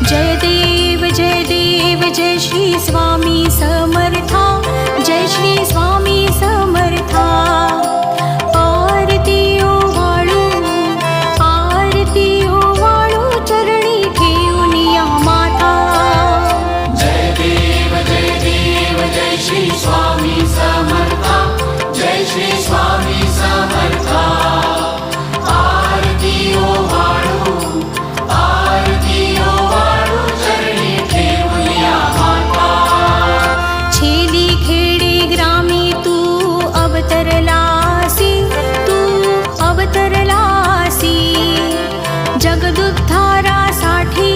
जय देव जय श्री स्वामी समर्था, जय श्री स्वामी समर्था। आरती ओवाळू चरणी ठेवूनिया माता। जय देव जय श्री स्वामी समर्था, जय श्री स्वामी समर्था। आरती ओवाळू चरणी ठेवूनिया माता। छेली खेडे ग्रामी तू अवतरलासी, जगदुद्धारासाठी